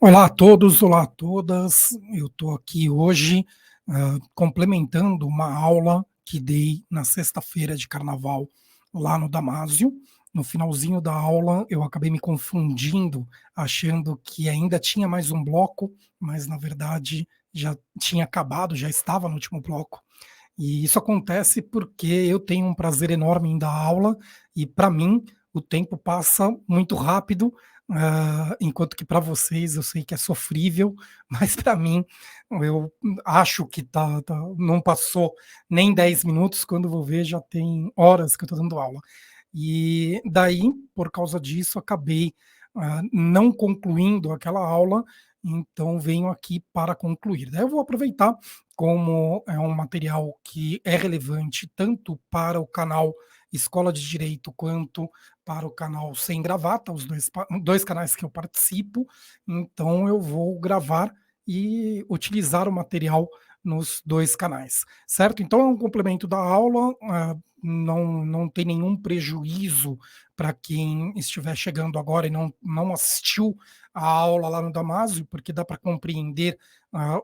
Olá a todos, olá a todas. Eu estou aqui hoje complementando uma aula que dei na sexta-feira de carnaval lá no Damásio. No finalzinho da aula, eu acabei me confundindo, achando que ainda tinha mais um bloco, mas na verdade já tinha acabado, já estava no último bloco. E isso acontece porque eu tenho um prazer enorme em dar aula e, para mim, o tempo passa muito rápido, enquanto que para vocês eu sei que é sofrível, mas para mim eu acho que não passou nem 10 minutos, quando vou ver já tem horas que eu estou dando aula. E daí, por causa disso, acabei não concluindo aquela aula, então venho aqui para concluir. Daí eu vou aproveitar, como é um material que é relevante tanto para o canal Escola de Direito quanto para o canal Sem Gravata, os dois canais que eu participo, então eu vou gravar e utilizar o material nos dois canais, certo? Então é um complemento da aula, não tem nenhum prejuízo para quem estiver chegando agora e não assistiu a aula lá no Damásio, porque dá para compreender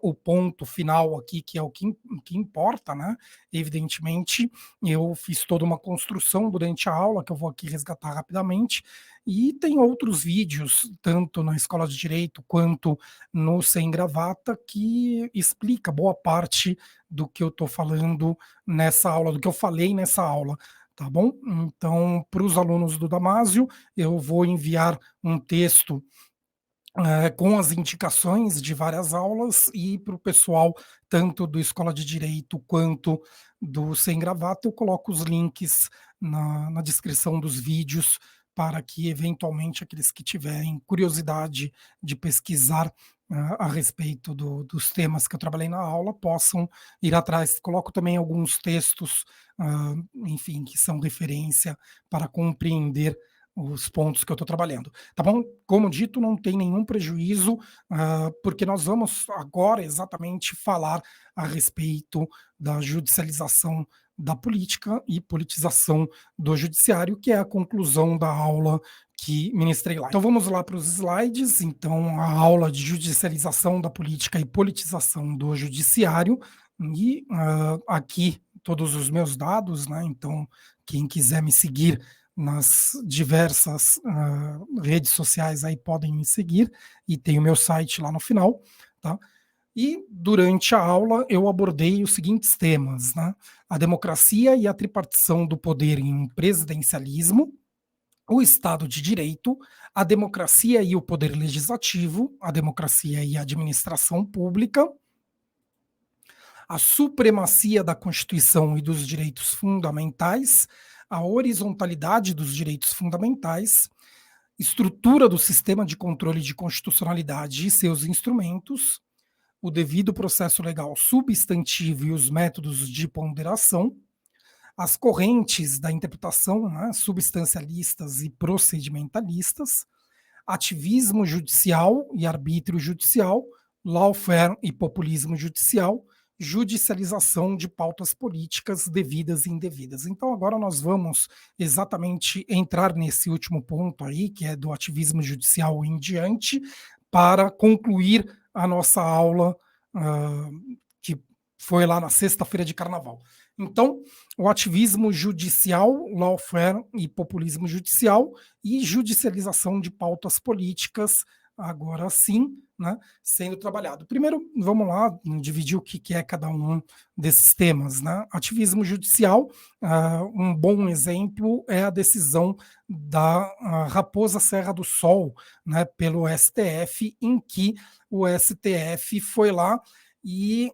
o ponto final aqui, que é o que importa, né? Evidentemente, eu fiz toda uma construção durante a aula, que eu vou aqui resgatar rapidamente, e tem outros vídeos, tanto na Escola de Direito quanto no Sem Gravata, que explica boa parte do que eu estou falando nessa aula, do que eu falei nessa aula, tá bom? Então, para os alunos do Damásio, eu vou enviar um texto com as indicações de várias aulas, e para o pessoal tanto do Escola de Direito quanto do Sem Gravata, eu coloco os links na descrição dos vídeos para que, eventualmente, aqueles que tiverem curiosidade de pesquisar a respeito dos temas que eu trabalhei na aula possam ir atrás. Coloco também alguns textos, enfim, que são referência para compreender os pontos que eu estou trabalhando. Tá bom? Como dito, não tem nenhum prejuízo, porque nós vamos agora exatamente falar a respeito da judicialização da política e politização do judiciário, que é a conclusão da aula que ministrei lá. Então vamos lá para os slides. Então, a aula de judicialização da política e politização do judiciário, e aqui todos os meus dados, né? Então, quem quiser me seguir nas diversas redes sociais aí podem me seguir, e tem o meu site lá no final, tá? E durante a aula eu abordei os seguintes temas, né? A democracia e a tripartição do poder em um presidencialismo, o Estado de Direito, a democracia e o poder legislativo, a democracia e a administração pública, a supremacia da Constituição e dos direitos fundamentais, a horizontalidade dos direitos fundamentais, estrutura do sistema de controle de constitucionalidade e seus instrumentos, o devido processo legal substantivo e os métodos de ponderação, as correntes da interpretação, né, substancialistas e procedimentalistas, ativismo judicial e arbítrio judicial, lawfare e populismo judicial, judicialização de pautas políticas devidas e indevidas. Então, agora nós vamos exatamente entrar nesse último ponto aí, que é do ativismo judicial em diante, para concluir a nossa aula, que foi lá na sexta-feira de carnaval. Então, o ativismo judicial, lawfare e populismo judicial, e judicialização de pautas políticas, agora sim, né, sendo trabalhado. Primeiro, vamos lá dividir o que é cada um desses temas, né? Ativismo judicial, um bom exemplo é a decisão da Raposa Serra do Sol, né, pelo STF, em que o STF foi lá e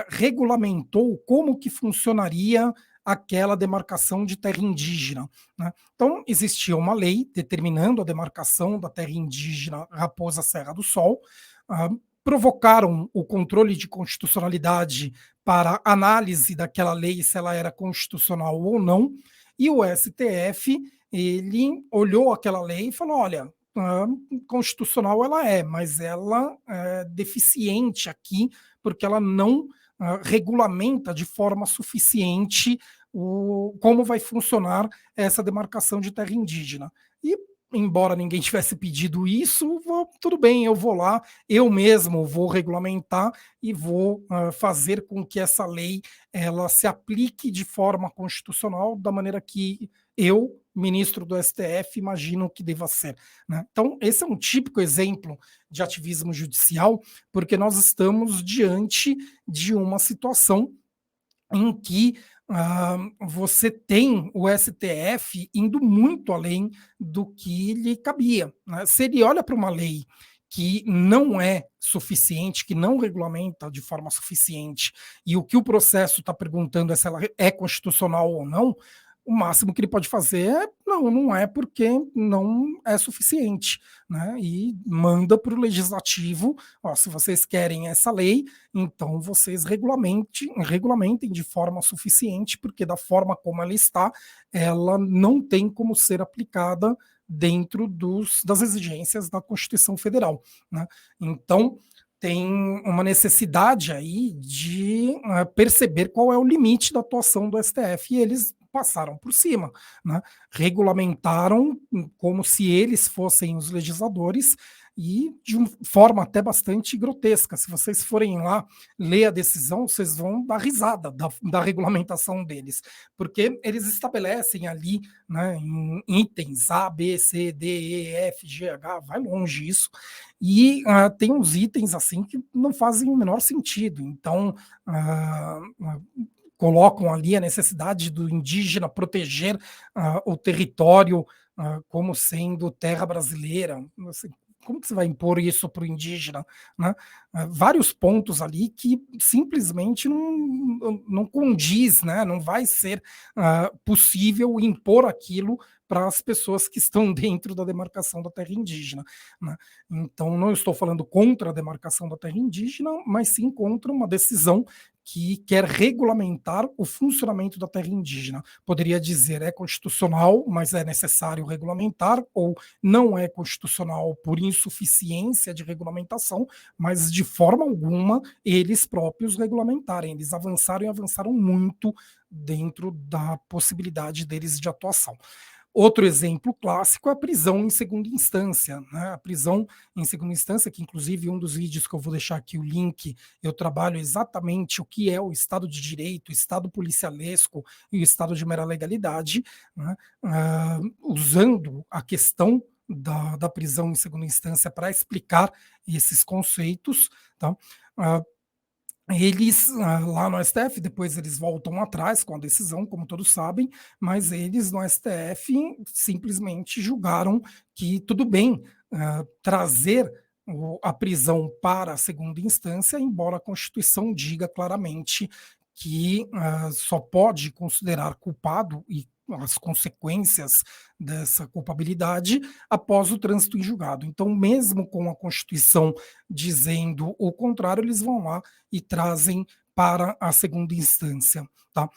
regulamentou como que funcionaria aquela demarcação de terra indígena, né? Então, existia uma lei determinando a demarcação da terra indígena Raposa Serra do Sol, provocaram o controle de constitucionalidade para análise daquela lei, se ela era constitucional ou não, e o STF, ele olhou aquela lei e falou, olha, constitucional ela é, mas ela é deficiente aqui, porque ela não regulamenta de forma suficiente como vai funcionar essa demarcação de terra indígena. E embora ninguém tivesse pedido isso, tudo bem, eu vou lá, eu mesmo vou regulamentar e vou fazer com que essa lei ela se aplique de forma constitucional da maneira que eu, ministro do STF, imagino que deva ser. Né? Então, esse é um típico exemplo de ativismo judicial, porque nós estamos diante de uma situação em que você tem o STF indo muito além do que lhe cabia. Né? Se ele olha para uma lei que não é suficiente, que não regulamenta de forma suficiente, e o que o processo está perguntando é se ela é constitucional ou não, o máximo que ele pode fazer é não é porque não é suficiente, né? E manda para o legislativo, ó, se vocês querem essa lei, então vocês regulamentem de forma suficiente, porque da forma como ela está, ela não tem como ser aplicada dentro das exigências da Constituição Federal, né? Então tem uma necessidade aí de perceber qual é o limite da atuação do STF, e eles passaram por cima, né? Regulamentaram como se eles fossem os legisladores e de uma forma até bastante grotesca. Se vocês forem lá ler a decisão, vocês vão dar risada da regulamentação deles, porque eles estabelecem ali, né, em itens A, B, C, D, E, F, G, H, vai longe isso, e tem uns itens assim que não fazem o menor sentido. Então, colocam ali a necessidade do indígena proteger o território como sendo terra brasileira. Assim, como que você vai impor isso para o indígena? Né? Vários pontos ali que simplesmente não condiz, né? Não vai ser possível impor aquilo para as pessoas que estão dentro da demarcação da terra indígena. Né? Então, não estou falando contra a demarcação da terra indígena, mas sim contra uma decisão que quer regulamentar o funcionamento da terra indígena. Poderia dizer é constitucional, mas é necessário regulamentar, ou não é constitucional por insuficiência de regulamentação, mas de forma alguma eles próprios regulamentarem. Eles avançaram e avançaram muito dentro da possibilidade deles de atuação. Outro exemplo clássico é a prisão em segunda instância. Né? A prisão em segunda instância, que inclusive um dos vídeos que eu vou deixar aqui o link, eu trabalho exatamente o que é o Estado de Direito, o Estado policialesco e o Estado de mera legalidade, né? Usando a questão da prisão em segunda instância para explicar esses conceitos. Tá? Eles, lá no STF, depois eles voltam atrás com a decisão, como todos sabem, mas eles no STF simplesmente julgaram que tudo bem trazer a prisão para a segunda instância, embora a Constituição diga claramente que só pode considerar culpado e as consequências dessa culpabilidade após o trânsito em julgado. Então, mesmo com a Constituição dizendo o contrário, eles vão lá e trazem para a segunda instância. Tá?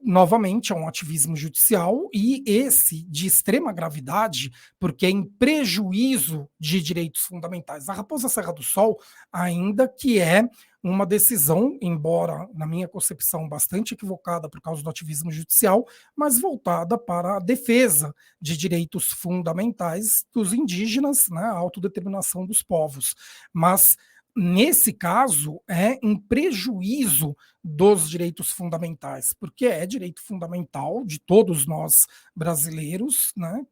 Novamente, é um ativismo judicial e esse de extrema gravidade, porque é em prejuízo de direitos fundamentais. A Raposa Serra do Sol, ainda que é uma decisão, embora na minha concepção bastante equivocada por causa do ativismo judicial, mas voltada para a defesa de direitos fundamentais dos indígenas, né, a autodeterminação dos povos. Mas nesse caso, é em prejuízo dos direitos fundamentais, porque é direito fundamental de todos nós brasileiros, né,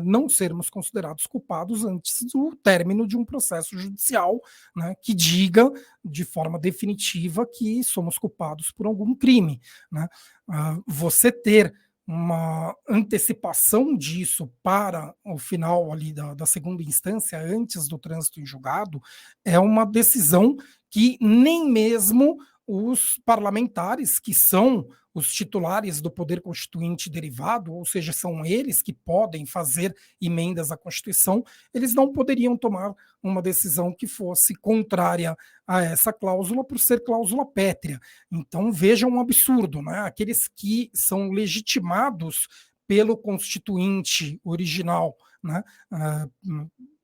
não sermos considerados culpados antes do término de um processo judicial, né, que diga de forma definitiva que somos culpados por algum crime. Né. Você ter uma antecipação disso para o final ali da segunda instância, antes do trânsito em julgado, é uma decisão que nem mesmo os parlamentares, que são os titulares do poder constituinte derivado, ou seja, são eles que podem fazer emendas à Constituição, eles não poderiam tomar uma decisão que fosse contrária a essa cláusula por ser cláusula pétrea. Então, vejam um absurdo, né? Aqueles que são legitimados pelo constituinte original, né?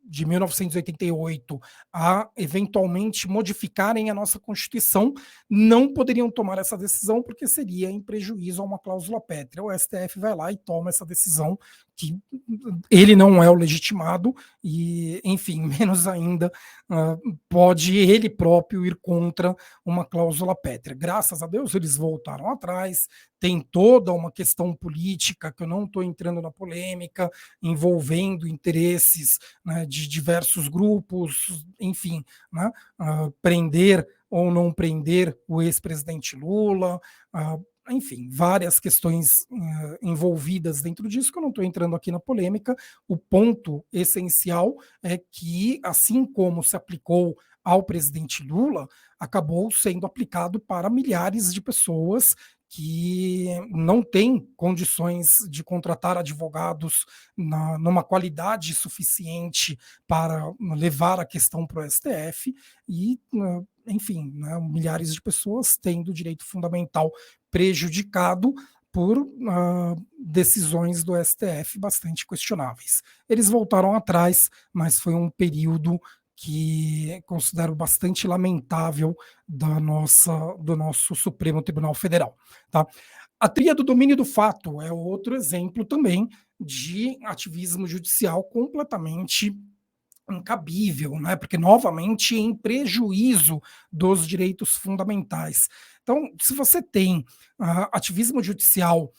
de 1988 a eventualmente modificarem a nossa Constituição, não poderiam tomar essa decisão porque seria em prejuízo a uma cláusula pétrea. O STF vai lá e toma essa decisão, que ele não é o legitimado e, enfim, menos ainda pode ele próprio ir contra uma cláusula pétrea. Graças a Deus eles voltaram atrás, tem toda uma questão política, que eu não estou entrando na polêmica, envolvendo interesses, né, de diversos grupos, enfim, né, prender ou não prender o ex-presidente Lula, enfim, várias questões envolvidas dentro disso, que eu não estou entrando aqui na polêmica. O ponto essencial é que, assim como se aplicou ao presidente Lula, acabou sendo aplicado para milhares de pessoas que não têm condições de contratar advogados numa qualidade suficiente para levar a questão para o STF e, enfim, né, milhares de pessoas tendo o direito fundamental prejudicado por decisões do STF bastante questionáveis. Eles voltaram atrás, mas foi um período que considero bastante lamentável do nosso Supremo Tribunal Federal. Tá? A tria do domínio do fato é outro exemplo também de ativismo judicial completamente incabível, né? Porque, novamente, em prejuízo dos direitos fundamentais. Então, se você tem ativismo judicial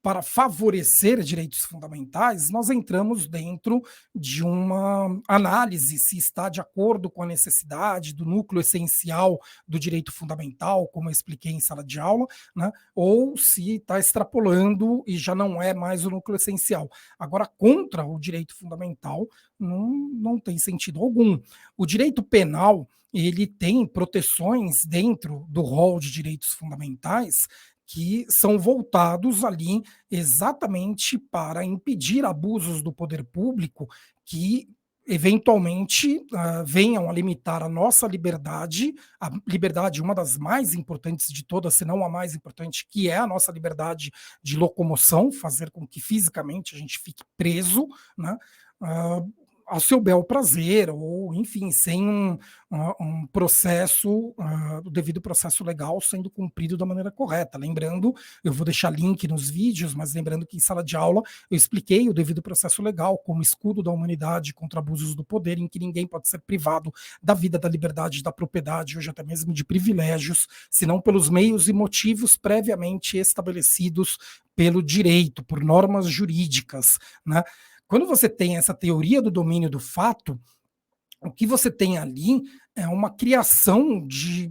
para favorecer direitos fundamentais, nós entramos dentro de uma análise se está de acordo com a necessidade do núcleo essencial do direito fundamental, como eu expliquei em sala de aula, né, ou se está extrapolando e já não é mais o núcleo essencial. Agora, contra o direito fundamental, não tem sentido algum. O direito penal, ele tem proteções dentro do rol de direitos fundamentais que são voltados ali exatamente para impedir abusos do poder público que eventualmente venham a limitar a nossa liberdade, a liberdade, uma das mais importantes de todas, se não a mais importante, que é a nossa liberdade de locomoção, fazer com que fisicamente a gente fique preso, né? Ao seu bel prazer, ou enfim, sem um processo, o devido processo legal sendo cumprido da maneira correta. Lembrando, eu vou deixar link nos vídeos, mas lembrando que em sala de aula eu expliquei o devido processo legal como escudo da humanidade contra abusos do poder, em que ninguém pode ser privado da vida, da liberdade, da propriedade, hoje até mesmo de privilégios, senão pelos meios e motivos previamente estabelecidos pelo direito, por normas jurídicas, né? Quando você tem essa teoria do domínio do fato, o que você tem ali é uma criação de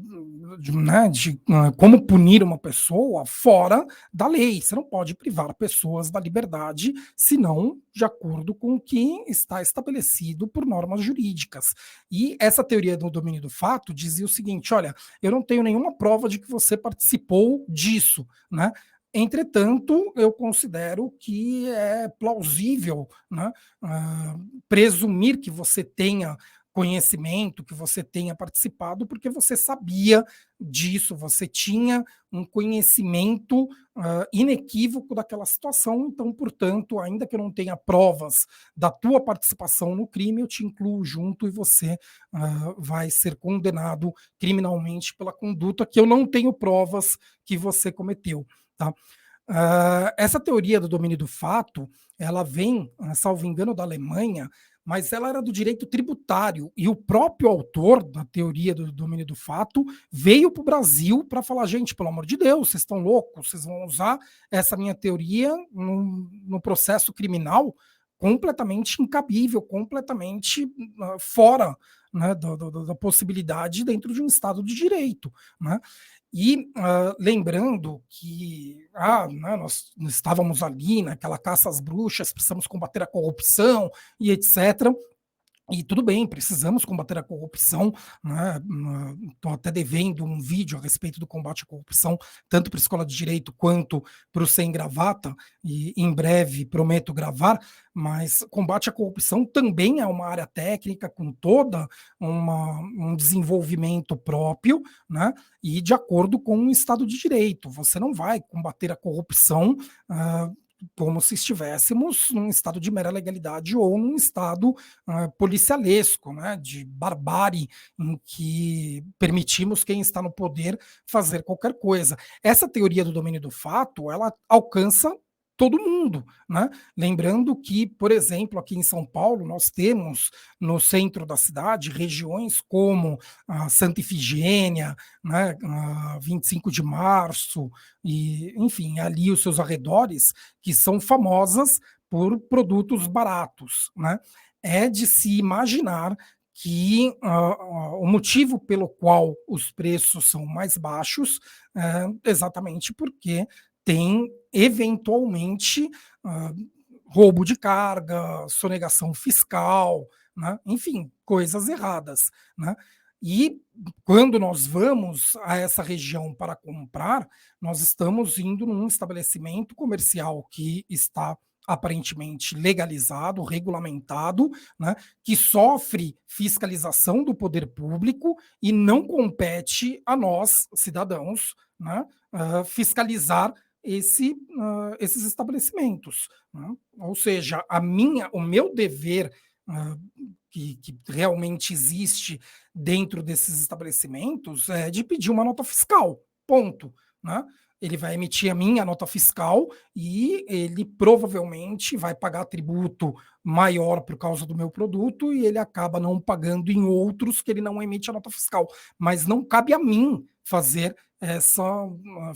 como punir uma pessoa fora da lei. Você não pode privar pessoas da liberdade, senão de acordo com o que está estabelecido por normas jurídicas. E essa teoria do domínio do fato dizia o seguinte: olha, eu não tenho nenhuma prova de que você participou disso, né? Entretanto, eu considero que é plausível, né, presumir que você tenha conhecimento, que você tenha participado, porque você sabia disso, você tinha um conhecimento inequívoco daquela situação, então, portanto, ainda que eu não tenha provas da tua participação no crime, eu te incluo junto e você vai ser condenado criminalmente pela conduta que eu não tenho provas que você cometeu. Tá? Essa teoria do domínio do fato, ela vem, salvo engano, da Alemanha, mas ela era do direito tributário, e o próprio autor da teoria do domínio do fato veio para o Brasil para falar: gente, pelo amor de Deus, vocês estão loucos, vocês vão usar essa minha teoria no processo criminal, completamente incabível, completamente fora, né, da possibilidade dentro de um Estado de Direito, né? E lembrando que né, nós estávamos ali naquela caça às bruxas, precisamos combater a corrupção e etc. E tudo bem, precisamos combater a corrupção, né? Estou até devendo um vídeo a respeito do combate à corrupção, tanto para a Escola de Direito quanto para o Sem Gravata, e em breve prometo gravar, mas combate à corrupção também é uma área técnica com toda um desenvolvimento próprio, né? E de acordo com o Estado de Direito. Você não vai combater a corrupção como se estivéssemos num estado de mera legalidade ou num estado policialesco, né, de barbárie, em que permitimos quem está no poder fazer qualquer coisa. Essa teoria do domínio do fato, ela alcança todo mundo, né? Lembrando que, por exemplo, aqui em São Paulo, nós temos no centro da cidade regiões como a Santa Ifigênia, né, a 25 de Março, e, enfim, ali os seus arredores, que são famosas por produtos baratos, né? É de se imaginar que o motivo pelo qual os preços são mais baixos é exatamente porque tem eventualmente roubo de carga, sonegação fiscal, né? Enfim, coisas erradas, né? E quando nós vamos a essa região para comprar, nós estamos indo num estabelecimento comercial que está aparentemente legalizado, regulamentado, né, que sofre fiscalização do poder público e não compete a nós, cidadãos, né, fiscalizar esses estabelecimentos. Né? Ou seja, o meu dever que realmente existe dentro desses estabelecimentos é de pedir uma nota fiscal, ponto. Né? Ele vai emitir a minha nota fiscal e ele provavelmente vai pagar tributo maior por causa do meu produto e ele acaba não pagando em outros que ele não emite a nota fiscal. Mas não cabe a mim fazer essa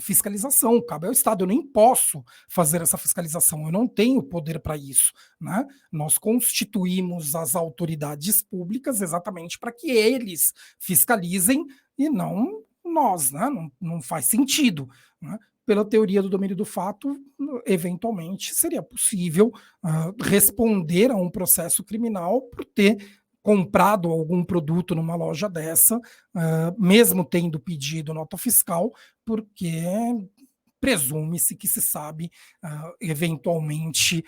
fiscalização, cabe ao Estado. Eu nem posso fazer essa fiscalização, eu não tenho poder para isso. Né? Nós constituímos as autoridades públicas exatamente para que eles fiscalizem e não nós. Né? Não faz sentido. Né? Pela teoria do domínio do fato, eventualmente seria possível responder a um processo criminal por ter comprado algum produto numa loja dessa, mesmo tendo pedido nota fiscal, porque presume-se que se sabe, eventualmente,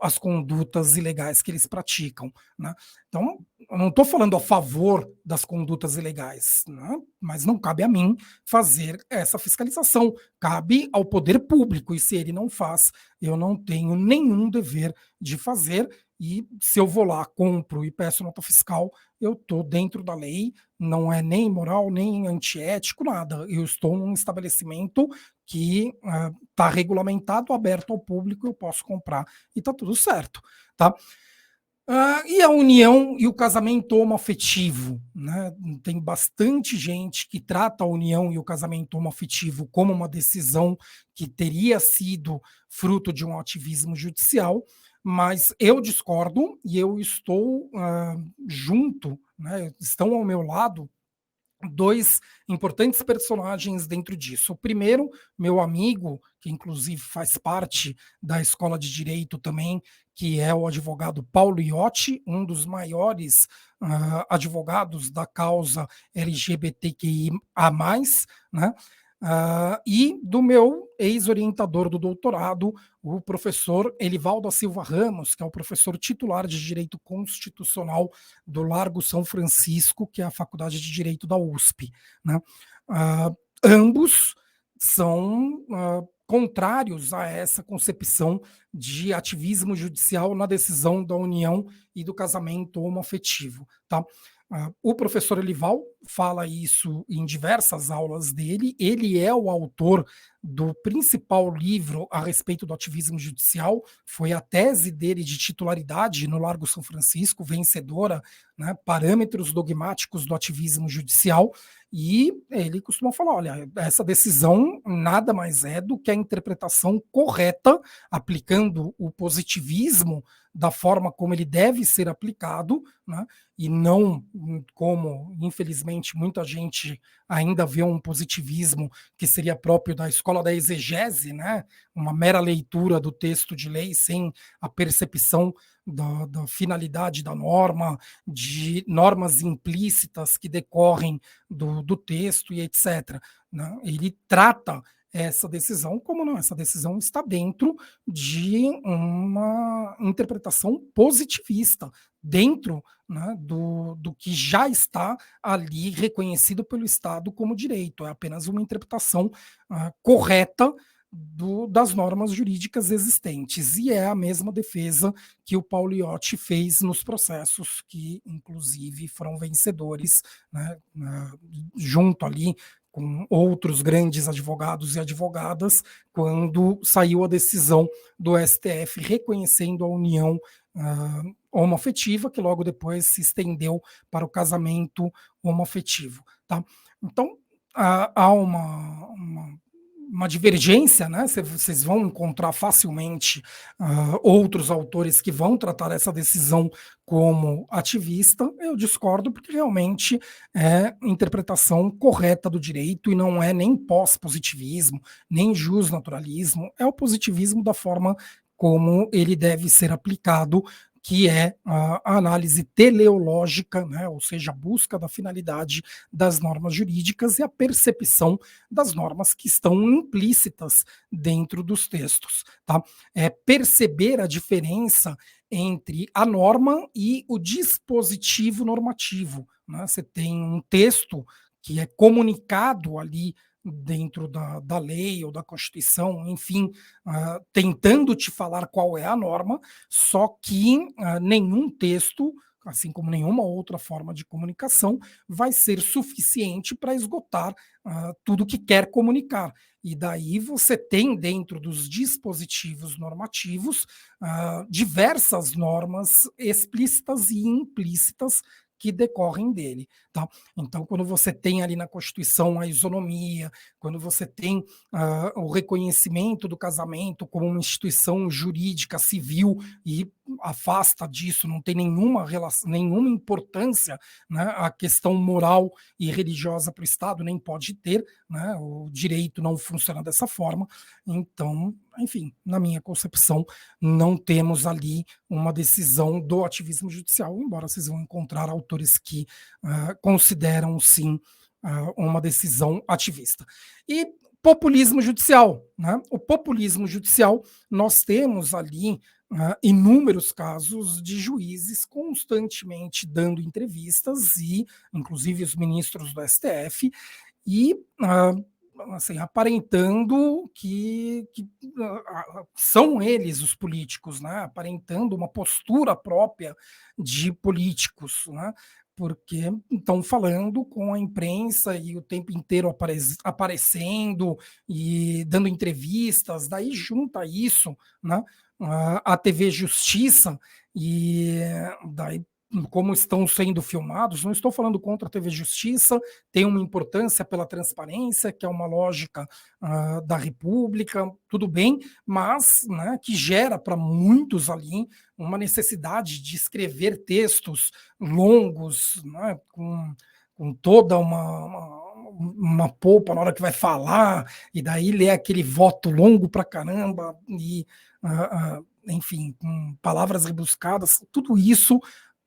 as condutas ilegais que eles praticam. Né? Então, eu não estou falando a favor das condutas ilegais, né? Mas não cabe a mim fazer essa fiscalização, cabe ao poder público, e se ele não faz, eu não tenho nenhum dever de fazer, e se eu vou lá, compro e peço nota fiscal, eu estou dentro da lei, não é nem imoral, nem antiético, nada. Eu estou num estabelecimento que está regulamentado, aberto ao público, eu posso comprar e está tudo certo. Tá? E a união e o casamento homoafetivo, né? Tem bastante gente que trata a união e o casamento homoafetivo como uma decisão que teria sido fruto de um ativismo judicial, mas eu discordo e eu estou junto, né? Estão ao meu lado dois importantes personagens dentro disso. O primeiro, meu amigo, que inclusive faz parte da escola de direito também, que é o advogado Paulo Iotti, um dos maiores advogados da causa LGBTQIA+, né? E do meu ex-orientador do doutorado, o professor Elivaldo da Silva Ramos, que é o professor titular de Direito Constitucional do Largo São Francisco, que é a Faculdade de Direito da USP. Né? Ambos são contrários a essa concepção de ativismo judicial na decisão da união e do casamento homoafetivo. Tá? O professor Elival fala isso em diversas aulas dele. Ele é o autor do principal livro a respeito do ativismo judicial. Foi a tese dele de titularidade no Largo São Francisco, vencedora, né, Parâmetros Dogmáticos do Ativismo Judicial. E ele costuma falar, olha, essa decisão nada mais é do que a interpretação correta, aplicando o positivismo da forma como ele deve ser aplicado, né, e não como, infelizmente, muita gente ainda vê um positivismo que seria próprio da escola da exegese, né, uma mera leitura do texto de lei sem a percepção da finalidade da norma, de normas implícitas que decorrem do texto e etc. Né? Ele trata essa decisão como não, essa decisão está dentro de uma interpretação positivista, dentro, né, do que já está ali reconhecido pelo Estado como direito. É apenas uma interpretação correta das normas jurídicas existentes. E é a mesma defesa que o Pauliotti fez nos processos que, inclusive, foram vencedores, né, junto ali com outros grandes advogados e advogadas, quando saiu a decisão do STF reconhecendo a união homoafetiva, que logo depois se estendeu para o casamento homoafetivo. Tá? Então, há uma divergência, né? Vocês vão encontrar facilmente outros autores que vão tratar essa decisão como ativista. Eu discordo, porque realmente é interpretação correta do direito e não é nem pós-positivismo, nem justnaturalismo, é o positivismo da forma como ele deve ser aplicado, que é a análise teleológica, né, ou seja, a busca da finalidade das normas jurídicas e a percepção das normas que estão implícitas dentro dos textos. Tá? É perceber a diferença entre a norma e o dispositivo normativo. Né? Você tem um texto que é comunicado ali dentro da lei ou da Constituição, enfim, tentando te falar qual é a norma, só que nenhum texto, assim como nenhuma outra forma de comunicação, vai ser suficiente para esgotar tudo que quer comunicar. E daí você tem dentro dos dispositivos normativos diversas normas explícitas e implícitas que decorrem dele. Tá? Então, quando você tem ali na Constituição a isonomia, quando você tem o reconhecimento do casamento como uma instituição jurídica civil e afasta disso, não tem nenhuma relação, nenhuma importância, né, a questão moral e religiosa para o Estado, nem pode ter, né, o direito não funciona dessa forma. Então, enfim, na minha concepção, não temos ali uma decisão do ativismo judicial, embora vocês vão encontrar autores que consideram, sim, uma decisão ativista. E populismo judicial. Né? O populismo judicial, nós temos ali inúmeros casos de juízes constantemente dando entrevistas, e inclusive os ministros do STF, e assim, aparentando que são eles os políticos, né? Aparentando uma postura própria de políticos, né? Porque estão falando com a imprensa e o tempo inteiro aparecendo e dando entrevistas, daí junta isso, né, a TV Justiça, e daí como estão sendo filmados, não estou falando contra a TV Justiça, tem uma importância pela transparência, que é uma lógica da República, tudo bem, mas né, que gera para muitos ali uma necessidade de escrever textos longos, né, com toda uma polpa na hora que vai falar, e daí ler aquele voto longo para caramba, e enfim, com palavras rebuscadas, tudo isso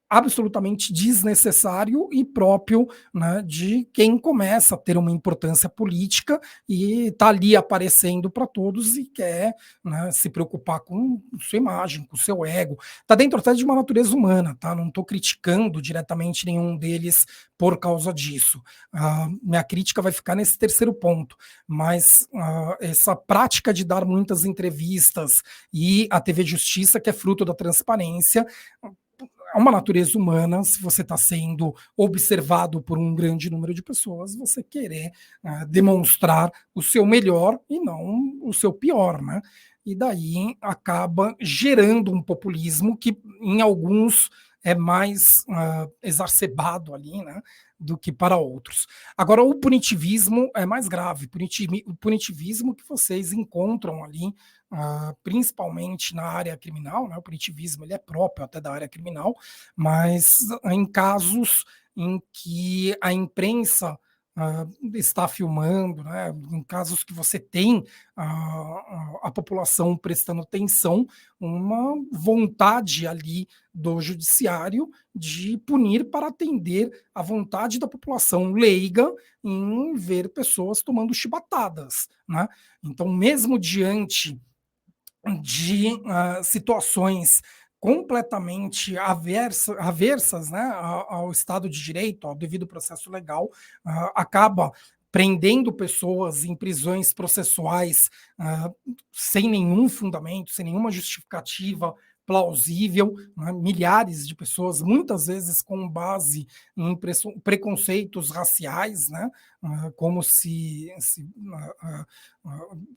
absolutamente desnecessário e próprio, né, de quem começa a ter uma importância política e está ali aparecendo para todos e quer, né, se preocupar com sua imagem, com seu ego. Está dentro até de uma natureza humana, tá? Não estou criticando diretamente nenhum deles por causa disso. Minha crítica vai ficar nesse terceiro ponto, mas essa prática de dar muitas entrevistas e a TV Justiça, que é fruto da transparência, é uma natureza humana. Se você está sendo observado por um grande número de pessoas, você querer demonstrar o seu melhor e não o seu pior, né? E daí acaba gerando um populismo que em alguns é mais exacerbado ali, né, do que para outros. Agora, o punitivismo é mais grave. O punitivismo que vocês encontram ali, principalmente na área criminal, né? O punitivismo ele é próprio até da área criminal, mas em casos em que a imprensa está filmando, né? Em casos que você tem a população prestando atenção, uma vontade ali do judiciário de punir para atender à vontade da população leiga em ver pessoas tomando chibatadas, né? Então, mesmo diante de situações completamente aversas, né, ao Estado de Direito, ao devido processo legal, acaba prendendo pessoas em prisões processuais sem nenhum fundamento, sem nenhuma justificativa plausível, né? Milhares de pessoas, muitas vezes com base em preconceitos raciais, né? Como se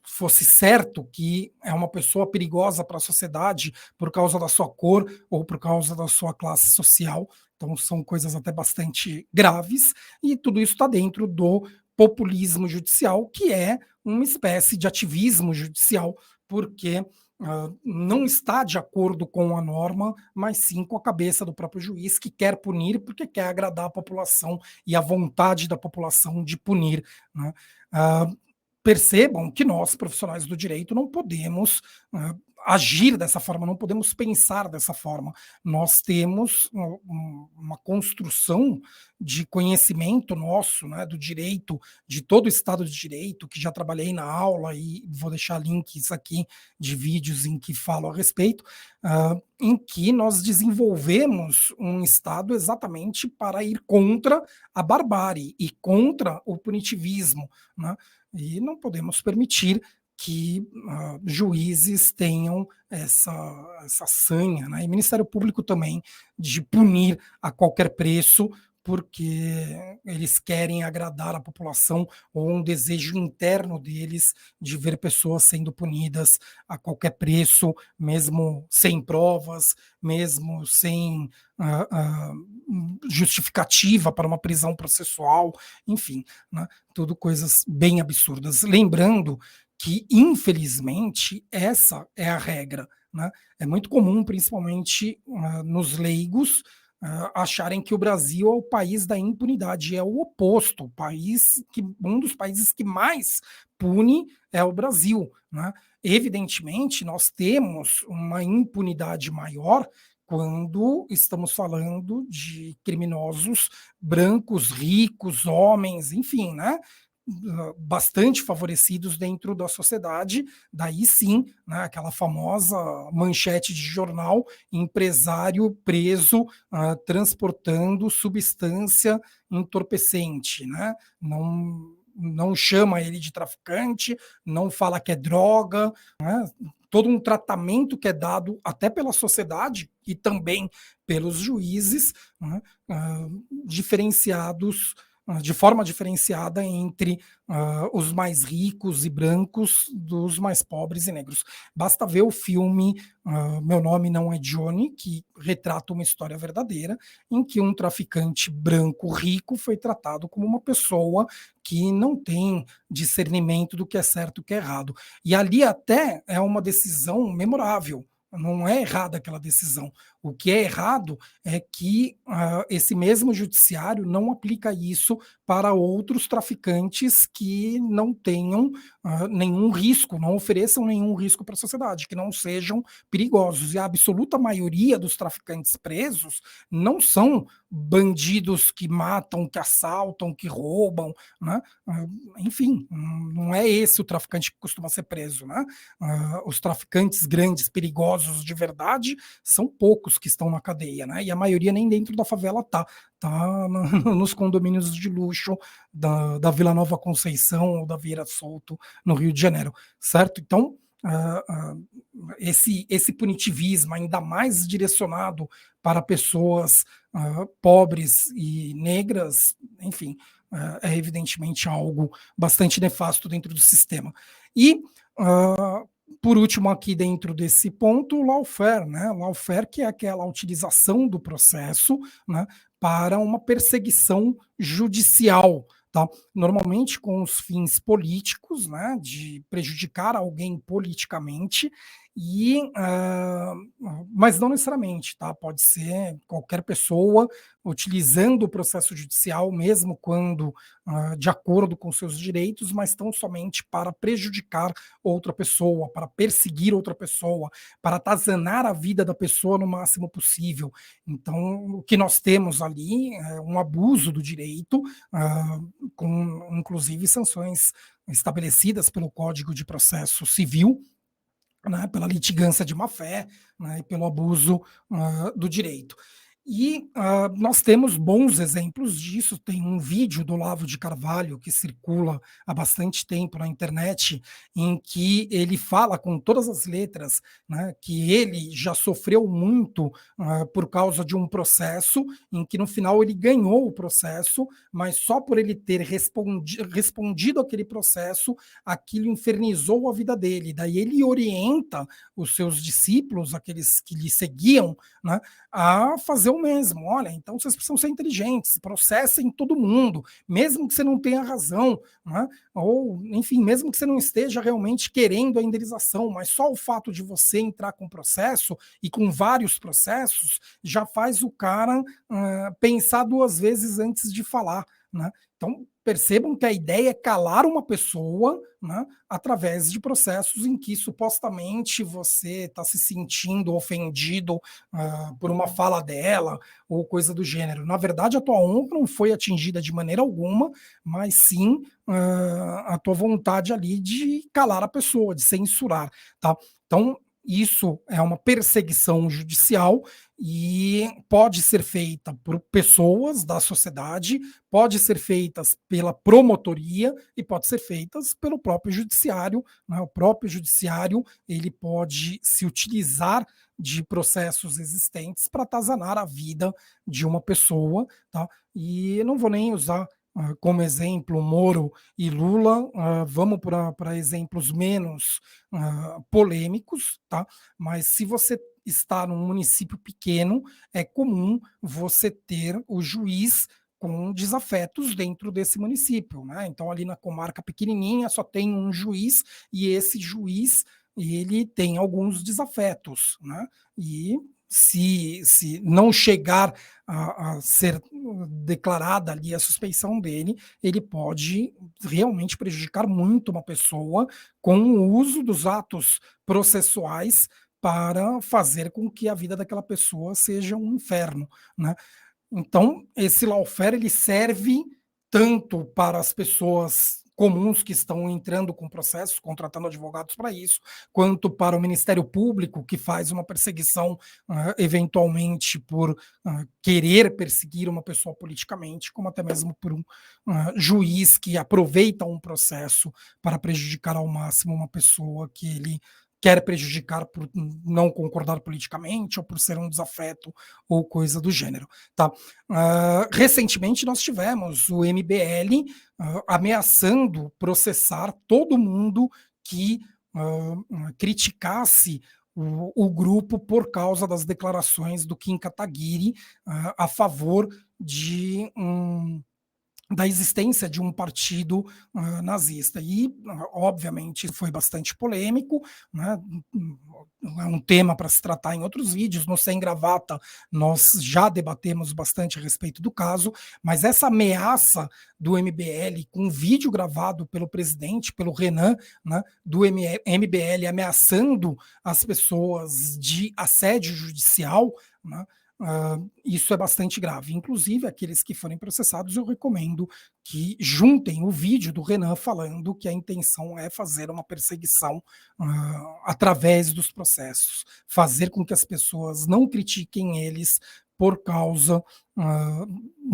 fosse certo que é uma pessoa perigosa para a sociedade por causa da sua cor ou por causa da sua classe social. Então, são coisas até bastante graves, e tudo isso está dentro do populismo judicial, que é uma espécie de ativismo judicial, porque não está de acordo com a norma, mas sim com a cabeça do próprio juiz, que quer punir porque quer agradar a população e a vontade da população de punir, né? Percebam que nós, profissionais do direito, não podemos agir dessa forma, não podemos pensar dessa forma. Nós temos uma construção de conhecimento nosso, né, do direito, de todo o Estado de Direito, que já trabalhei na aula e vou deixar links aqui de vídeos em que falo a respeito, em que nós desenvolvemos um Estado exatamente para ir contra a barbárie e contra o punitivismo, né? E não podemos permitir que juízes tenham essa sanha, né? E Ministério Público também, de punir a qualquer preço, porque eles querem agradar a população, ou um desejo interno deles de ver pessoas sendo punidas a qualquer preço, mesmo sem provas, mesmo sem justificativa para uma prisão processual, enfim, né? Tudo coisas bem absurdas. Lembrando que, infelizmente, essa é a regra, né? É muito comum, principalmente nos leigos, acharem que o Brasil é o país da impunidade. É o oposto. Um dos países que mais pune é o Brasil, né? Evidentemente, nós temos uma impunidade maior quando estamos falando de criminosos brancos, ricos, homens, enfim, né? Bastante favorecidos dentro da sociedade. Daí sim, né, aquela famosa manchete de jornal: empresário preso transportando substância entorpecente, né? Não chama ele de traficante, não fala que é droga, né? Todo um tratamento que é dado até pela sociedade e também pelos juízes, né? Diferenciados, de forma diferenciada entre os mais ricos e brancos dos mais pobres e negros. Basta ver o filme Meu Nome Não é Johnny, que retrata uma história verdadeira, em que um traficante branco rico foi tratado como uma pessoa que não tem discernimento do que é certo e o que é errado. E ali até é uma decisão memorável. Não é errada aquela decisão. O que é errado é que esse mesmo judiciário não aplica isso para outros traficantes que não tenham nenhum risco, não ofereçam nenhum risco para a sociedade, que não sejam perigosos. E a absoluta maioria dos traficantes presos não são bandidos que matam, que assaltam, que roubam, né? Enfim, não é esse o traficante que costuma ser preso, né? Os traficantes grandes, perigosos de verdade, são poucos que estão na cadeia, né? E a maioria nem dentro da favela tá nos condomínios de luxo da Vila Nova Conceição ou da Vieira Solto, no Rio de Janeiro, certo? Então, esse punitivismo, ainda mais direcionado para pessoas pobres e negras, enfim, é evidentemente algo bastante nefasto dentro do sistema. E, por último, aqui dentro desse ponto, o lawfare, né? Lawfare, que é aquela utilização do processo, né, para uma perseguição judicial, tá? Normalmente com os fins políticos, né, de prejudicar alguém politicamente, mas não necessariamente, tá? Pode ser qualquer pessoa utilizando o processo judicial, mesmo quando de acordo com seus direitos, mas tão somente para prejudicar outra pessoa, para perseguir outra pessoa, para atazanar a vida da pessoa no máximo possível. Então, o que nós temos ali é um abuso do direito, com inclusive sanções estabelecidas pelo Código de Processo Civil, né, pela litigância de má-fé, né, e pelo abuso do direito. E nós temos bons exemplos disso. Tem um vídeo do Olavo de Carvalho que circula há bastante tempo na internet, em que ele fala com todas as letras, né, que ele já sofreu muito por causa de um processo, em que no final ele ganhou o processo, mas só por ele ter respondido aquele processo, aquilo infernizou a vida dele. Daí ele orienta os seus discípulos, aqueles que lhe seguiam, né, a fazer o mesmo. Olha, então vocês precisam ser inteligentes, processem todo mundo, mesmo que você não tenha razão, né? Ou, enfim, mesmo que você não esteja realmente querendo a indenização, mas só o fato de você entrar com processo e com vários processos já faz o cara pensar duas vezes antes de falar, né? Então, percebam que a ideia é calar uma pessoa, né, através de processos em que supostamente você está se sentindo ofendido por uma fala dela ou coisa do gênero. Na verdade, a tua honra não foi atingida de maneira alguma, mas sim a tua vontade ali de calar a pessoa, de censurar, tá? Então, isso é uma perseguição judicial e pode ser feita por pessoas da sociedade, pode ser feitas pela promotoria e pode ser feitas pelo próprio judiciário, né? O próprio judiciário ele pode se utilizar de processos existentes para atazanar a vida de uma pessoa, tá? E não vou nem usar como exemplo Moro e Lula, vamos para exemplos menos polêmicos, tá? Mas se você está num município pequeno, é comum você ter o juiz com desafetos dentro desse município, né? Então ali na comarca pequenininha só tem um juiz e esse juiz ele tem alguns desafetos, né? E se não chegar a ser declarada ali a suspeição dele, ele pode realmente prejudicar muito uma pessoa com o uso dos atos processuais para fazer com que a vida daquela pessoa seja um inferno, né? Então, esse lawfare ele serve tanto para as pessoas comuns que estão entrando com processos, contratando advogados para isso, quanto para o Ministério Público, que faz uma perseguição, eventualmente por querer perseguir uma pessoa politicamente, como até mesmo por um juiz que aproveita um processo para prejudicar ao máximo uma pessoa que ele quer prejudicar por não concordar politicamente ou por ser um desafeto ou coisa do gênero. Tá? Recentemente nós tivemos o MBL ameaçando processar todo mundo que criticasse o grupo por causa das declarações do Kim Kataguiri a favor de da existência de um partido nazista. E, obviamente, foi bastante polêmico, né? É um tema para se tratar em outros vídeos. No Sem Gravata, nós já debatemos bastante a respeito do caso, mas essa ameaça do MBL, com um vídeo gravado pelo presidente, pelo Renan, né, do MBL, ameaçando as pessoas de assédio judicial, né? Isso é bastante grave. Inclusive, aqueles que forem processados, eu recomendo que juntem o vídeo do Renan falando que a intenção é fazer uma perseguição através dos processos, fazer com que as pessoas não critiquem eles por causa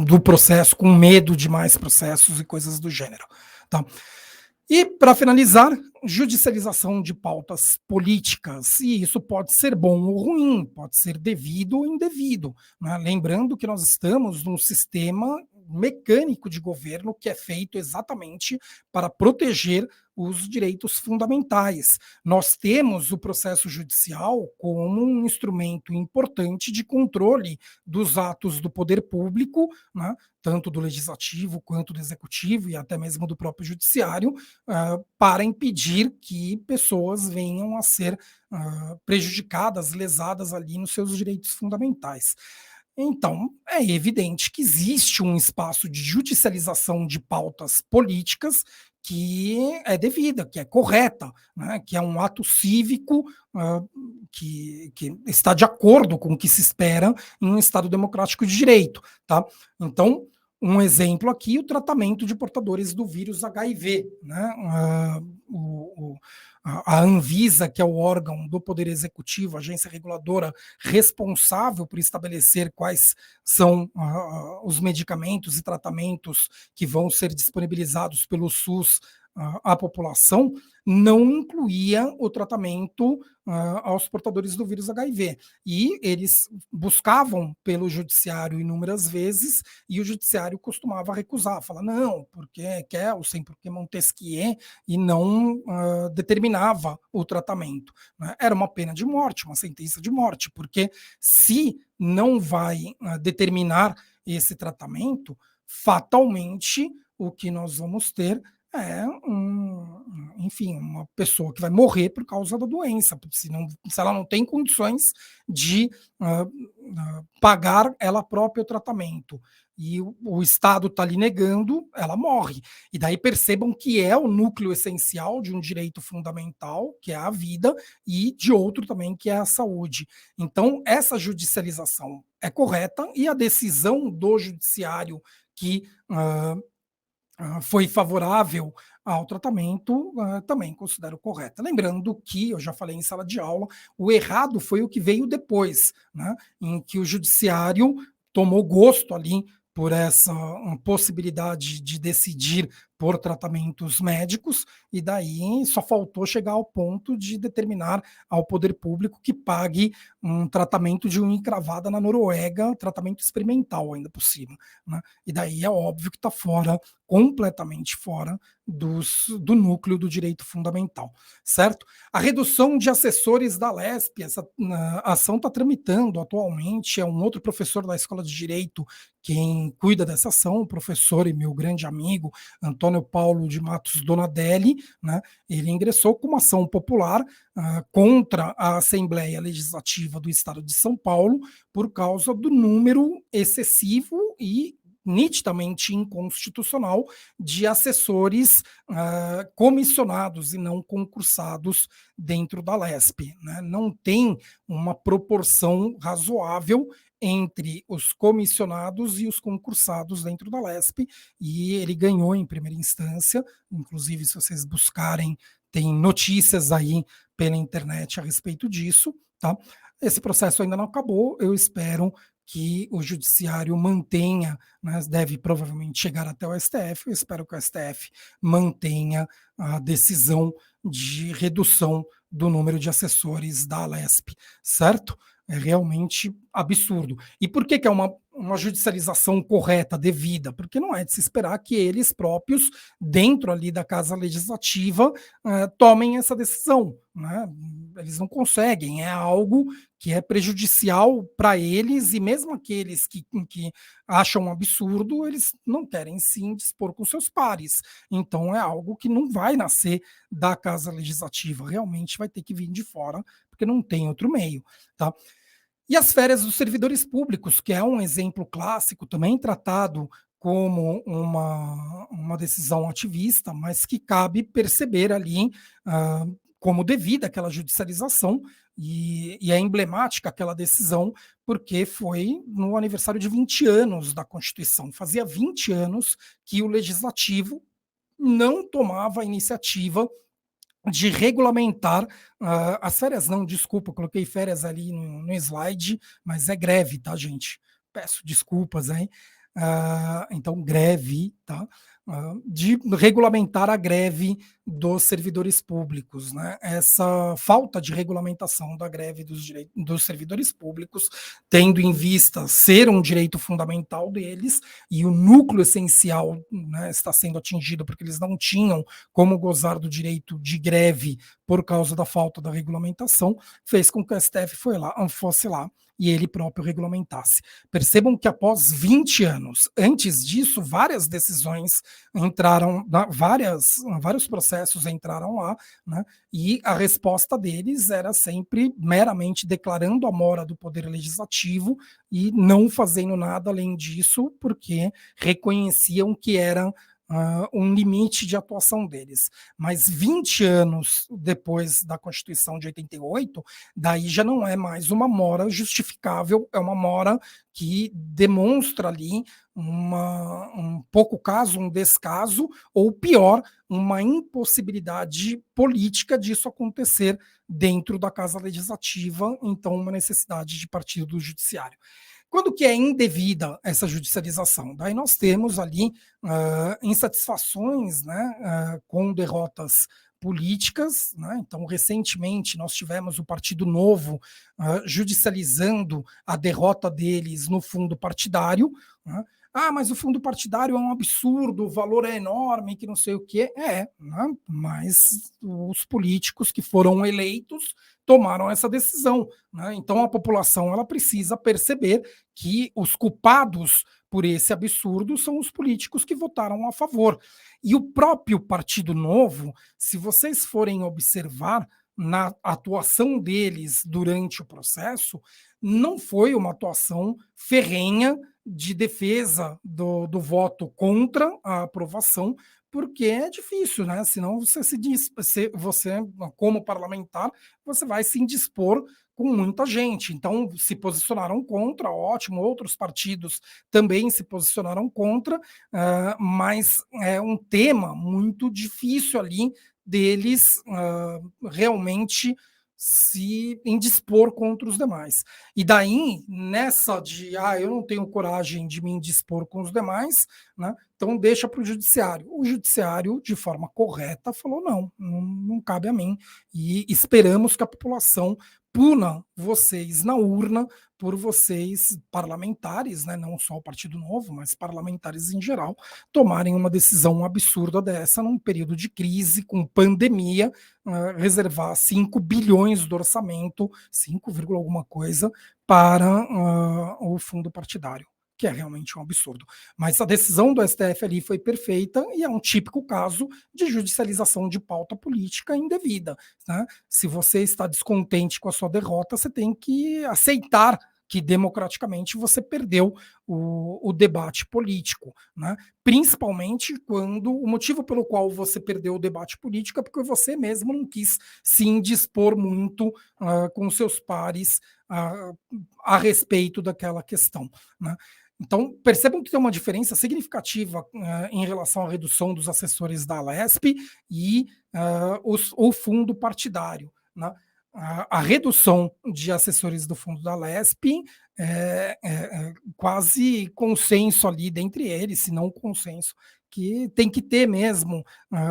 do processo, com medo de mais processos e coisas do gênero. Tá? E, para finalizar, judicialização de pautas políticas. E isso pode ser bom ou ruim, pode ser devido ou indevido, né? Lembrando que nós estamos num sistema mecânico de governo que é feito exatamente para proteger os direitos fundamentais. Nós temos o processo judicial como um instrumento importante de controle dos atos do poder público, né, tanto do legislativo quanto do executivo e até mesmo do próprio judiciário, para impedir que pessoas venham a ser prejudicadas, lesadas ali nos seus direitos fundamentais. Então, é evidente que existe um espaço de judicialização de pautas políticas que é devida, que é correta, né, que é um ato cívico que está de acordo com o que se espera em um Estado democrático de direito. Tá? Então, Um exemplo aqui, o tratamento de portadores do vírus HIV, né? A Anvisa, que é o órgão do Poder Executivo, a agência reguladora responsável por estabelecer quais são os medicamentos e tratamentos que vão ser disponibilizados pelo SUS à população, não incluía o tratamento aos portadores do vírus HIV. E eles buscavam pelo judiciário inúmeras vezes, e o judiciário costumava recusar, falar, não, porque Kelsen, porque Montesquieu, e não determinava o tratamento. Né? Era uma pena de morte, uma sentença de morte, porque se não vai determinar esse tratamento, fatalmente o que nós vamos ter é enfim, uma pessoa que vai morrer por causa da doença, se ela não tem condições de pagar ela própria o tratamento e o Estado está lhe negando, ela morre. E daí percebam que é o núcleo essencial de um direito fundamental, que é a vida, e de outro também, que é a saúde. Então, essa judicialização é correta e a decisão do judiciário que foi favorável ao tratamento, também considero correta. Lembrando que, eu já falei em sala de aula, o errado foi o que veio depois, né, em que o judiciário tomou gosto ali por essa possibilidade de decidir por tratamentos médicos, e daí só faltou chegar ao ponto de determinar ao poder público que pague um tratamento de unha encravada na Noruega, tratamento experimental ainda por cima. Né? E daí é óbvio que está fora, completamente fora do núcleo do direito fundamental, certo? A redução de assessores da LESP, essa ação está tramitando atualmente, é um outro professor da Escola de Direito quem cuida dessa ação, o professor e meu grande amigo, Antônio Paulo de Matos Donadelli, né? Ele ingressou com uma ação popular contra a Assembleia Legislativa do Estado de São Paulo por causa do número excessivo e nitidamente inconstitucional de assessores comissionados e não concursados dentro da LESP. Né? Não tem uma proporção razoável entre os comissionados e os concursados dentro da LESP, e ele ganhou em primeira instância, inclusive se vocês buscarem, tem notícias aí pela internet a respeito disso, tá? Esse processo ainda não acabou, eu espero que o judiciário mantenha, né, deve provavelmente chegar até o STF, eu espero que o STF mantenha a decisão de redução do número de assessores da LESP, certo? É realmente absurdo. E por que é uma judicialização correta, devida? Porque não é de se esperar que eles próprios, dentro ali da Casa Legislativa, tomem essa decisão. Né? Eles não conseguem, é algo que é prejudicial para eles, e mesmo aqueles que acham um absurdo, eles não querem se indispor com seus pares. Então é algo que não vai nascer da Casa Legislativa, realmente vai ter que vir de fora, porque não tem outro meio. Tá? E as férias dos servidores públicos, que é um exemplo clássico, também tratado como uma decisão ativista, mas que cabe perceber ali como devida aquela judicialização, e é emblemática aquela decisão, porque foi no aniversário de 20 anos da Constituição. Fazia 20 anos que o Legislativo não tomava a iniciativa de regulamentar as férias, não, desculpa, coloquei férias ali no slide, mas é greve, tá, gente? Peço desculpas aí. Então, greve, tá? De regulamentar a greve dos servidores públicos, né? Essa falta de regulamentação da greve dos servidores públicos, tendo em vista ser um direito fundamental deles, e o núcleo essencial, né, está sendo atingido porque eles não tinham como gozar do direito de greve por causa da falta da regulamentação, fez com que o STF fosse lá e ele próprio regulamentasse. Percebam que após 20 anos, antes disso, várias decisões entraram, vários processos entraram lá, né, e a resposta deles era sempre meramente declarando a mora do Poder Legislativo e não fazendo nada além disso, porque reconheciam que era um limite de atuação deles. Mas 20 anos depois da Constituição de 88, daí já não é mais uma mora justificável, é uma mora que demonstra ali um pouco caso, um descaso, ou pior, uma impossibilidade política disso acontecer dentro da Casa Legislativa, então uma necessidade de partido do Judiciário. Quando que é indevida essa judicialização? Daí nós temos ali insatisfações, né, com derrotas políticas, né? Então, recentemente, nós tivemos o Partido Novo judicializando a derrota deles no fundo partidário, né? Ah, mas o fundo partidário é um absurdo, o valor é enorme, que não sei o quê. Né? Mas os políticos que foram eleitos tomaram essa decisão, né? Então a população ela precisa perceber que os culpados por esse absurdo são os políticos que votaram a favor. E o próprio Partido Novo, se vocês forem observar na atuação deles durante o processo, não foi uma atuação ferrenha de defesa do voto contra a aprovação, porque é difícil, né? Senão você você, como parlamentar, você vai se indispor com muita gente. Então, se posicionaram contra, ótimo, outros partidos também se posicionaram contra, mas é um tema muito difícil ali deles realmente se indispor contra os demais. E daí, nessa de, eu não tenho coragem de me indispor com os demais, né? Então deixa para o judiciário. O judiciário, de forma correta, falou não cabe a mim. E esperamos que a população puna vocês na urna por vocês, parlamentares, né, não só o Partido Novo, mas parlamentares em geral, tomarem uma decisão absurda dessa num período de crise, com pandemia, reservar 5 bilhões do orçamento, 5, alguma coisa, para o fundo partidário, que é realmente um absurdo. Mas a decisão do STF ali foi perfeita e é um típico caso de judicialização de pauta política indevida, né? Se você está descontente com a sua derrota, você tem que aceitar que democraticamente você perdeu o debate político, né? Principalmente quando o motivo pelo qual você perdeu o debate político é porque você mesmo não quis se indispor muito com seus pares a respeito daquela questão, né? Então, percebam que tem uma diferença significativa em relação à redução dos assessores da Alesp e o fundo partidário, né? A redução de assessores do fundo da Alesp é quase consenso ali dentre eles, se não consenso, que tem que ter mesmo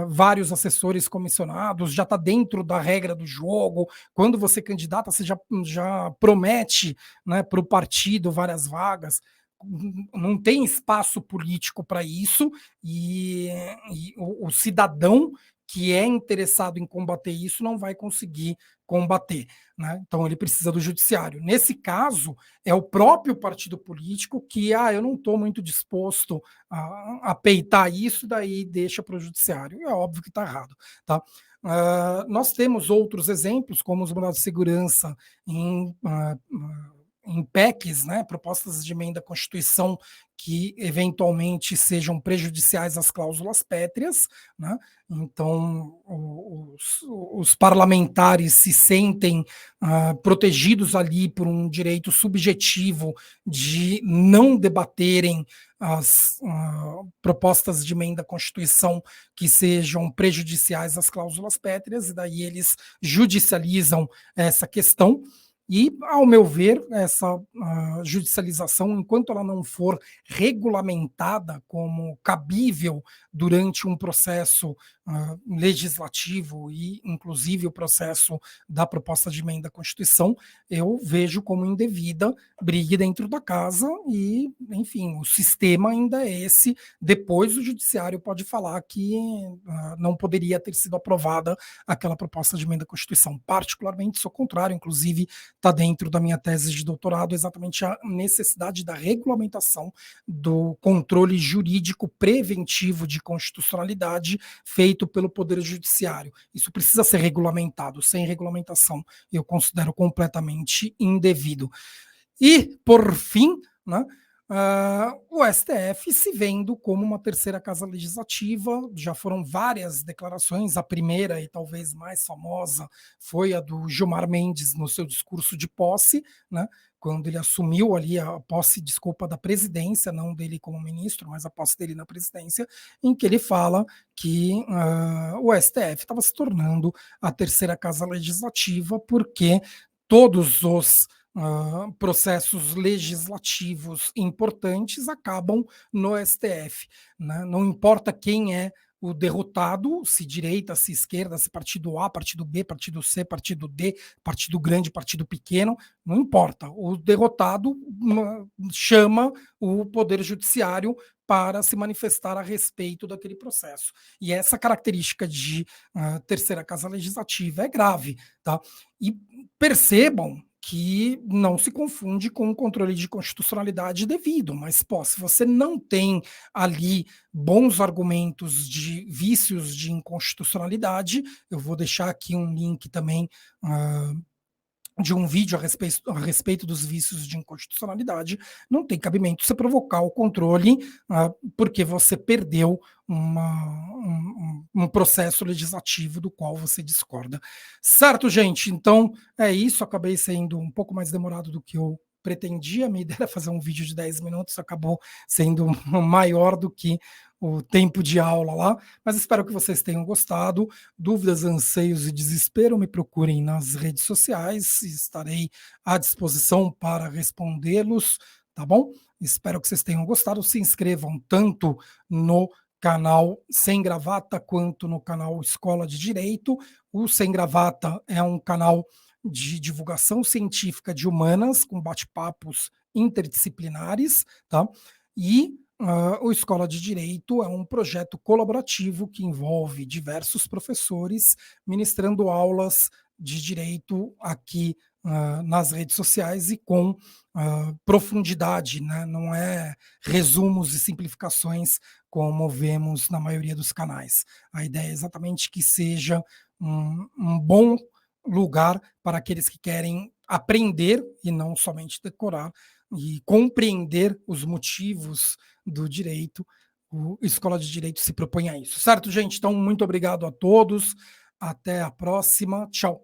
vários assessores comissionados, já está dentro da regra do jogo. Quando você candidata, você já promete, né, para o partido várias vagas. Não tem espaço político para isso, e o cidadão que é interessado em combater isso não vai conseguir combater, né? Então ele precisa do judiciário. Nesse caso, é o próprio partido político que eu não estou muito disposto a peitar isso, daí deixa para o judiciário. É óbvio que está errado, tá? Nós temos outros exemplos, como os mandados de segurança em PECs, né, propostas de emenda à Constituição que eventualmente sejam prejudiciais às cláusulas pétreas, né? Então os parlamentares se sentem protegidos ali por um direito subjetivo de não debaterem as propostas de emenda à Constituição que sejam prejudiciais às cláusulas pétreas, e daí eles judicializam essa questão. E, ao meu ver, essa judicialização, enquanto ela não for regulamentada como cabível durante um processo legislativo e, inclusive, o processo da proposta de emenda à Constituição, eu vejo como indevida, brigue dentro da casa e, enfim, o sistema ainda é esse. Depois o judiciário pode falar que não poderia ter sido aprovada aquela proposta de emenda à Constituição. Particularmente, sou contrário, inclusive, está dentro da minha tese de doutorado exatamente a necessidade da regulamentação do controle jurídico preventivo de constitucionalidade feito pelo Poder Judiciário. Isso precisa ser regulamentado. Sem regulamentação, eu considero completamente indevido. E, por fim, né, o STF se vendo como uma terceira casa legislativa. Já foram várias declarações, a primeira e talvez mais famosa foi a do Gilmar Mendes no seu discurso de posse, né, quando ele assumiu ali a posse, desculpa, da presidência, não dele como ministro, mas a posse dele na presidência, em que ele fala que o STF estava se tornando a terceira casa legislativa porque todos os processos legislativos importantes acabam no STF, né? Não importa quem é o derrotado, se direita, se esquerda, se partido A, partido B, partido C, partido D, partido grande, partido pequeno, não importa. O derrotado chama o Poder Judiciário para se manifestar a respeito daquele processo. E essa característica de terceira casa legislativa é grave, tá? E percebam que não se confunde com o controle de constitucionalidade devido, mas pô, se você não tem ali bons argumentos de vícios de inconstitucionalidade, eu vou deixar aqui um link também de um vídeo a respeito dos vícios de inconstitucionalidade, não tem cabimento você provocar o controle porque você perdeu um processo legislativo do qual você discorda. Certo, gente? Então é isso. Acabei sendo um pouco mais demorado do que eu pretendia. A minha ideia era fazer um vídeo de 10 minutos, acabou sendo maior do que o tempo de aula lá, mas espero que vocês tenham gostado. Dúvidas, anseios e desespero, me procurem nas redes sociais, estarei à disposição para respondê-los, tá bom? Espero que vocês tenham gostado. Se inscrevam tanto no canal Sem Gravata quanto no canal Escola de Direito. O Sem Gravata é um canal de divulgação científica de humanas, com bate-papos interdisciplinares, tá? E o Escola de Direito é um projeto colaborativo que envolve diversos professores ministrando aulas de direito aqui nas redes sociais e com profundidade, né? Não é resumos e simplificações como vemos na maioria dos canais. A ideia é exatamente que seja um bom lugar para aqueles que querem aprender e não somente decorar e compreender os motivos do direito. O Escola de Direito se propõe a isso. Certo, gente? Então, muito obrigado a todos. Até a próxima. Tchau.